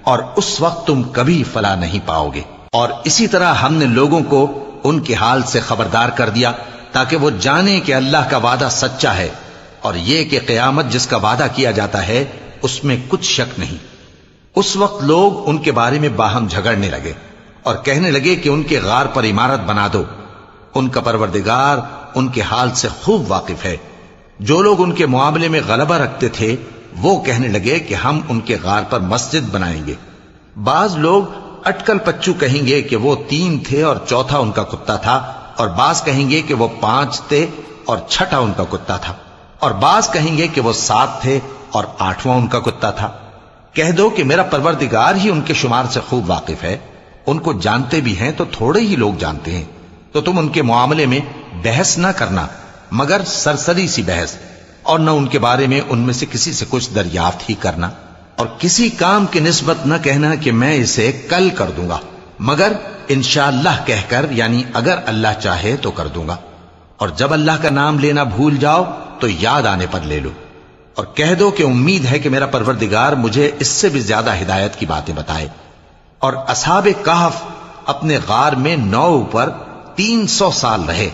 اور اس وقت تم کبھی فلاح نہیں پاؤ گے۔ اور اسی طرح ہم نے لوگوں کو ان کے حال سے خبردار کر دیا تاکہ وہ جانیں کہ اللہ کا وعدہ سچا ہے، اور یہ کہ قیامت جس کا وعدہ کیا جاتا ہے اس میں کچھ شک نہیں۔ اس وقت لوگ ان کے بارے میں باہم جھگڑنے لگے اور کہنے لگے کہ ان کے غار پر عمارت بنا دو۔ ان کا پروردگار ان کے حال سے خوب واقف ہے۔ جو لوگ ان کے معاملے میں غلبہ رکھتے تھے وہ کہنے لگے کہ ہم ان کے غار پر مسجد بنائیں گے۔ بعض لوگ اٹکل پچو کہیں گے کہ وہ 3 تھے اور چوتھا ان کا کتا تھا، اور بعض کہیں گے کہ وہ 5 تھے اور چھٹا ان کا کتا تھا، اور بعض کہیں گے کہ وہ 7 تھے اور 8واں ان کا کتا تھا۔ کہہ دو کہ میرا پروردگار ہی ان کے شمار سے خوب واقف ہے، ان کو جانتے بھی ہیں تو تھوڑے ہی لوگ جانتے ہیں۔ تو تم ان کے معاملے میں بحث نہ کرنا مگر سرسری سی بحث، اور نہ ان کے بارے میں ان میں سے کسی سے کچھ دریافت ہی کرنا، اور کسی کام کی نسبت نہ کہنا کہ میں اسے کل کر دوں گا، مگر انشاءاللہ کہہ کر، یعنی اگر اللہ چاہے تو کر دوں گا۔ اور جب اللہ کا نام لینا بھول جاؤ تو یاد آنے پر لے لو، اور کہہ دو کہ امید ہے کہ میرا پروردگار مجھے اس سے بھی زیادہ ہدایت کی باتیں بتائے۔ اور اصحاب کہف اپنے غار میں 9 پر 300 سال رہے۔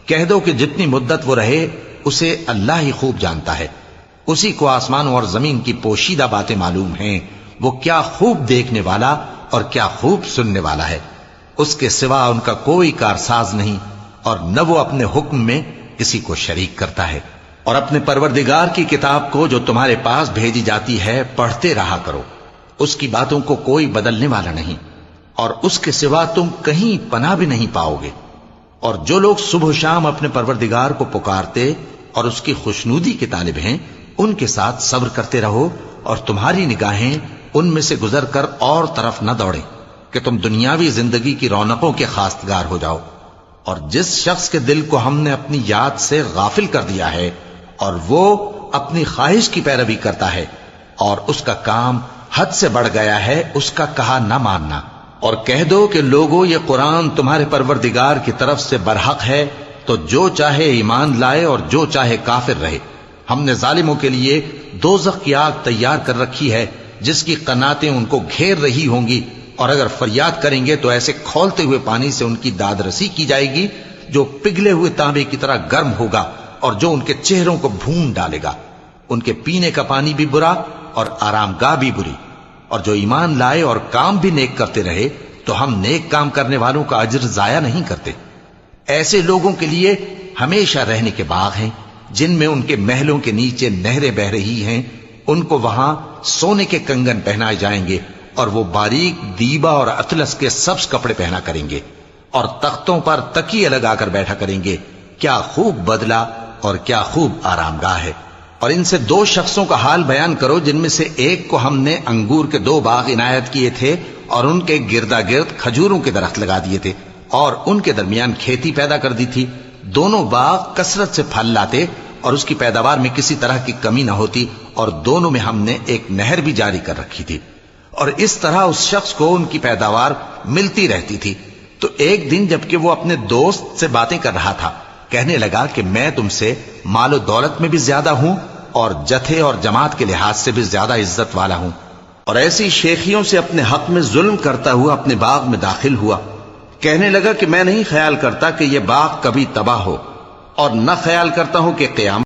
کہہ دو کہ جتنی مدت وہ رہے اسے اللہ ہی خوب جانتا ہے، اسی کو آسمانوں اور زمین کی پوشیدہ باتیں معلوم ہیں، وہ کیا خوب دیکھنے والا اور کیا خوب سننے والا ہے۔ اس کے سوا ان کا کوئی کارساز نہیں، اور نہ وہ اپنے حکم میں کسی کو شریک کرتا ہے۔ اور اپنے پروردگار کی کتاب کو جو تمہارے پاس بھیجی جاتی ہے پڑھتے رہا کرو، اس کی باتوں کو کوئی بدلنے والا نہیں، اور اس کے سوا تم کہیں پناہ بھی نہیں پاؤ گے۔ اور جو لوگ صبح و شام اپنے پروردگار کو پکارتے اور اس کی خوشنودی کے طالب ہیں ان کے ساتھ صبر کرتے رہو، اور تمہاری نگاہیں ان میں سے گزر کر اور طرف نہ دوڑیں کہ تم دنیاوی زندگی کی رونقوں کے خواستگار ہو جاؤ۔ اور جس شخص کے دل کو ہم نے اپنی یاد سے غافل کر دیا ہے اور وہ اپنی خواہش کی پیروی کرتا ہے اور اس کا کام حد سے بڑھ گیا ہے، اس کا کہا نہ ماننا۔ اور کہہ دو کہ لوگو یہ قرآن تمہارے پروردگار کی طرف سے برحق ہے، تو جو چاہے ایمان لائے اور جو چاہے کافر رہے۔ ہم نے ظالموں کے لیے دوزخ کی آگ تیار کر رکھی ہے جس کی قناتیں ان کو گھیر رہی ہوں گی، اور اگر فریاد کریں گے تو ایسے کھولتے ہوئے پانی سے ان کی داد رسی کی جائے گی جو پگھلے ہوئے تانبے کی طرح گرم ہوگا، اور جو ان کے چہروں کو بھون ڈالے گا۔ ان کے پینے کا پانی بھی برا اور آرام گاہ بھی بری۔ اور جو ایمان لائے اور کام بھی نیک کرتے رہے تو ہم نیک کام کرنے والوں کا اجر ضائع نہیں کرتے۔ ایسے لوگوں کے لیے ہمیشہ رہنے کے باغ ہیں جن میں ان کے محلوں کے نیچے نہریں بہ رہی ہیں، ان کو وہاں سونے کے کنگن پہنائے جائیں گے، اور وہ باریک دیبا اور اطلس کے سبز کپڑے پہنا کریں گے، اور تختوں پر تکیے لگا کر بیٹھا کریں گے۔ کیا خوب بدلہ اور کیا خوب آرام گاہ ہے۔ اور ان سے 2 شخصوں کا حال بیان کرو جن میں سے ایک کو ہم نے انگور کے 2 باغ عنایت کیے تھے اور ان کے گردا گرد کھجوروں کے درخت لگا دیے تھے، اور ان کے درمیان کھیتی پیدا کر دی تھی۔ دونوں باغ کثرت سے پھل لاتے اور اس کی پیداوار میں کسی طرح کی کمی نہ ہوتی، اور دونوں میں ہم نے ایک نہر بھی جاری کر رکھی تھی، اور اس طرح اس شخص کو ان کی پیداوار ملتی رہتی تھی۔ تو ایک دن جبکہ وہ اپنے دوست سے باتیں کر رہا تھا، کہنے لگا کہ میں تم سے مال و دولت میں بھی زیادہ ہوں اور جتھے اور جماعت کے لحاظ سے بھی زیادہ عزت والا ہوں، اور ایسی شیخیوں سے اپنے حق میں ظلم کرتا ہوا اپنے باغ میں داخل ہوا۔ کہنے لگا کہ میں نہیں خیال کرتا کہ یہ باغ کبھی تباہ ہو، اور نہ خیال کرتا ہوں کہ قیامت